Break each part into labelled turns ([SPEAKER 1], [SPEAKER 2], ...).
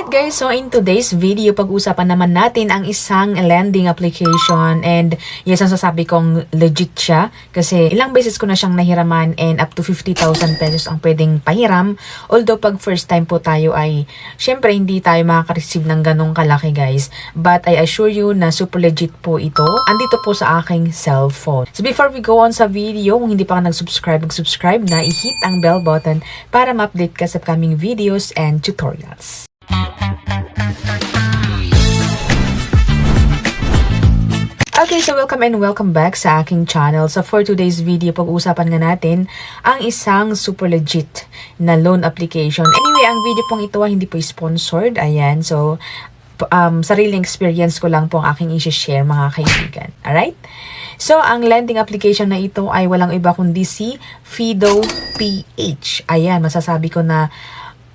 [SPEAKER 1] Alright guys, so in today's video, pag-usapan naman natin ang isang lending application and yes, ang sasabi kong legit siya kasi ilang beses ko na siyang nahiraman and up to 50,000 pesos ang pwedeng pahiram. Although pag first time po tayo ay syempre hindi tayo makaka-receive ng ganong kalaki guys, but I assure you na super legit po ito. Andito po sa aking cellphone. So before we go on sa video, kung hindi pa ka mag-subscribe na, i-hit ang bell button para ma-update ka sa upcoming videos and tutorials. Okay, so welcome back sa aking channel. So for today's video, pag-uusapan nga natin ang isang super legit na loan application. Anyway, ang video pong ito ay hindi po sponsored. Ayan, so sariling experience ko lang po ang aking i-share mga kaibigan. Alright? So, ang lending application na ito ay walang iba kundi si Fido PH. Ayan, masasabi ko na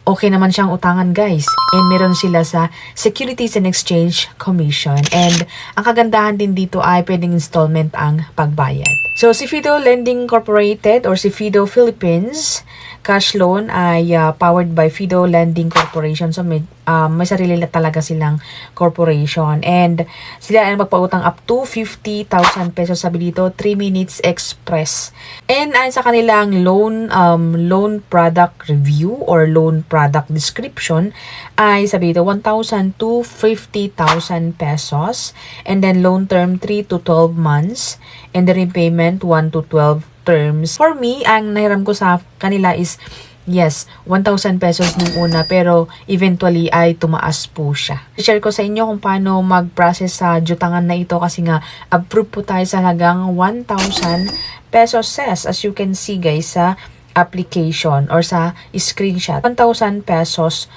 [SPEAKER 1] okay naman siyang utangan guys. And meron sila sa Securities and Exchange Commission. And ang kagandahan din dito ay pwedeng installment ang pagbayad. So si Fido Lending Incorporated or si Fido Philippines Cash Loan ay powered by Fido Lending Corporation. So may sarili na talaga silang corporation. And sila ay magpautang up to 50,000 pesos, sabi dito, 3 minutes express. And ayon sa kanilang loan product review or loan product description ay sabi dito 1,000 to 50,000 pesos. And then loan term 3 to 12 months. And the repayment 1 to 12 terms. For me, ang nahiram ko sa kanila is yes, 1,000 pesos nung una pero eventually ay tumaas po siya. I-share ko sa inyo kung paano mag-process sa jutangan na ito kasi nga approve po tayo sa halagang 1,000 pesos as you can see guys sa application or sa screenshot. 1,000 pesos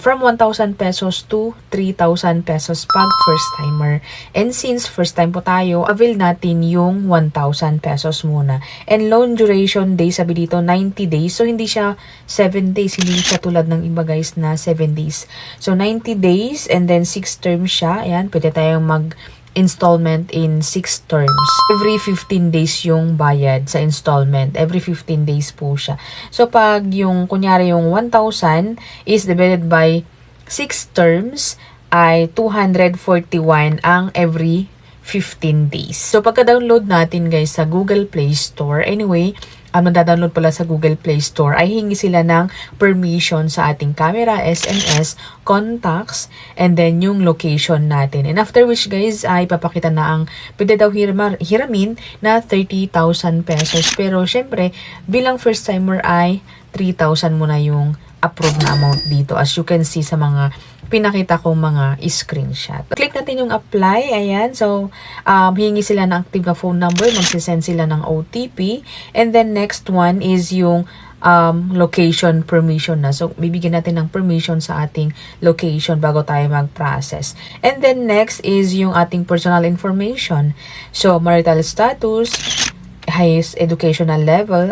[SPEAKER 1] from 1,000 pesos to 3,000 pesos pag first timer. And since first time po tayo, avail natin yung 1,000 pesos muna. And loan duration days, sabi dito 90 days. So hindi siya 7 days, hindi siya tulad ng iba guys na 7 days. So 90 days and then 6 terms siya. Ayan, pwede tayong installment in 6 terms. Every 15 days yung bayad sa installment. Every 15 days po siya. So, pag yung, kunyari yung 1,000 is divided by 6 terms, ay 241 ang every 15 days. So, pagka-download natin guys sa Google Play Store, anyway, download pala sa Google Play Store, ay hingi sila ng permission sa ating camera, SMS, contacts, and then yung location natin. And after which guys, ay papakita na ang pwede daw hiramin na 30,000 pesos. Pero syempre, bilang first timer ay 3,000 muna yung approved na amount dito. As you can see sa mga pinakita kong mga screenshot. Click natin yung apply. Ayan. So, hingi sila ng active na phone number. Magsisend sila ng OTP. And then, next one is yung location permission na. So, bibigyan natin ng permission sa ating location bago tayo mag-process. And then, next is yung ating personal information. So, marital status, highest educational level,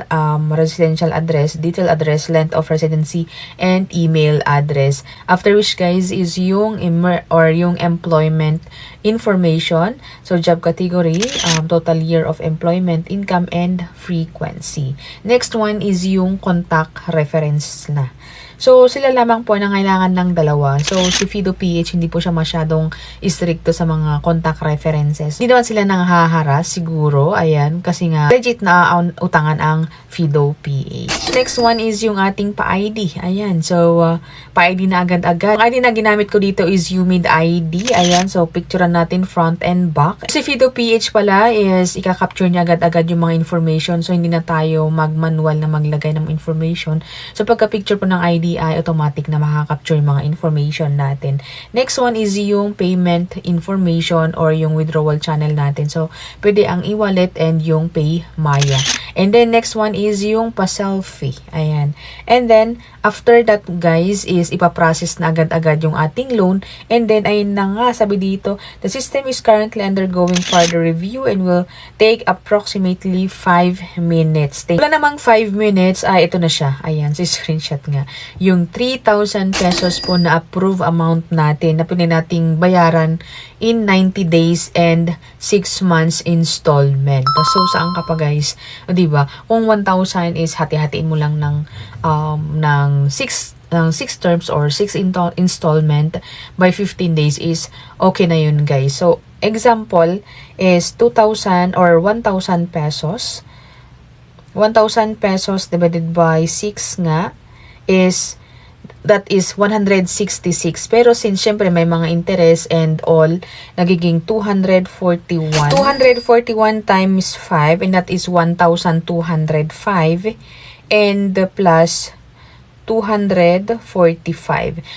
[SPEAKER 1] residential address, detailed address, length of residency, and email address. After which guys is yung yung employment information. So job category, total year of employment, income, and frequency. Next one is yung contact reference na. So, sila lamang po na kailangan ng dalawa. So, si Fido PH, hindi po siya masyadong stricto sa mga contact references. Hindi naman sila nanghaharas, siguro. Ayan, kasi nga, legit na utangan ang Fido PH. Next one is yung ating pa-ID. Ayan, so, pa-ID na agad-agad. Ang ID na ginamit ko dito is Umid ID. Ayan, so, picturean natin front and back. Si Fido PH pala is, ika-capture niya agad-agad yung mga information. So, hindi na tayo mag-manual na maglagay ng information. So, pagka-picture po ng ID, ay automatic na makaka-capture mga information natin. Next one is yung payment information or yung withdrawal channel natin. So, pwede ang e-wallet and yung PayMaya. And then, next one is yung pa-selfie. Ayan. And then, after that, guys, is ipaprocess na agad-agad yung ating loan. And then, ayun na nga, sabi dito, the system is currently undergoing further review and will take approximately 5 minutes. Wala namang 5 minutes, ito na siya. Ayan, si screenshot nga. Yung 3,000 pesos po na approve amount natin na pwede nating bayaran in 90 days and 6 months installment. So, saan ka pa guys? O, diba? Kung 1,000 is hati-hatiin mo lang ng 6 6 terms or 6 installment by 15 days is okay na yun, guys. So, example is 2,000 or 1,000 pesos. 1,000 pesos divided by 6 nga is that is 166. Pero since syempre may mga interest and all, nagiging 241. 241 times 5 and that is 1,205 and plus 245.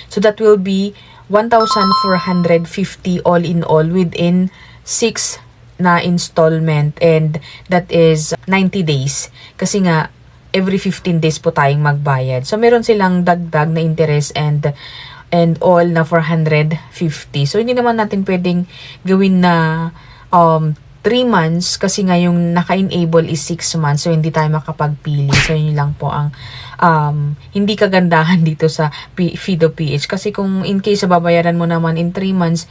[SPEAKER 1] So that will be 1,450 all in all within 6 na installment and that is 90 days. Kasi nga, every 15 days po tayong magbayad. So, meron silang dagdag na interest and all na 450. So, hindi naman natin pwedeng gawin na 3 months kasi nga yung naka-enable is 6 months. So, hindi tayo makapagpili. So, yun lang po ang hindi kagandahan dito sa Fido PH. Kasi kung in case babayaran mo naman in 3 months,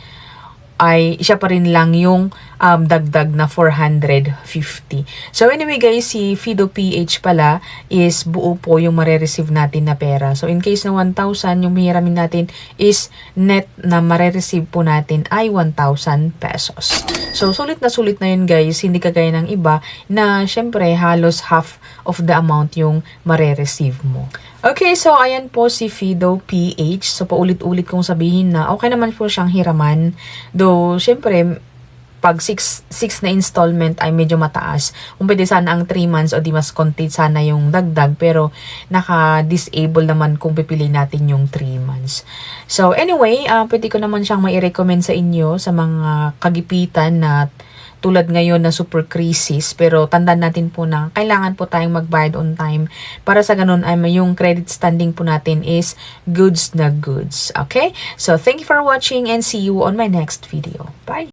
[SPEAKER 1] ay siya pa rin lang yung dagdag na 450. So anyway guys, si Fido PH pala is buo po yung mare-receive natin na pera. So in case na 1,000, yung mahiramin natin is net na mare-receive po natin ay 1,000 pesos. So sulit na yun guys, hindi kagaya ng iba na syempre halos half of the amount yung mare-receive mo. Okay, so ayan po si Fido PH. So paulit-ulit kong sabihin na okay naman po siyang hiraman. Though, syempre, pag 6 na installment ay medyo mataas. Kung pwede sana ang 3 months o di mas konti sana yung dagdag. Pero naka-disable naman kung pipili natin yung 3 months. So anyway, pwede ko naman siyang mai-recommend sa inyo sa mga kagipitan na tulad ngayon na super crisis, pero tandaan natin po na kailangan po tayong magbayad on time para sa ganun ay yung credit standing po natin is goods na goods. Okay? So, thank you for watching and see you on my next video. Bye!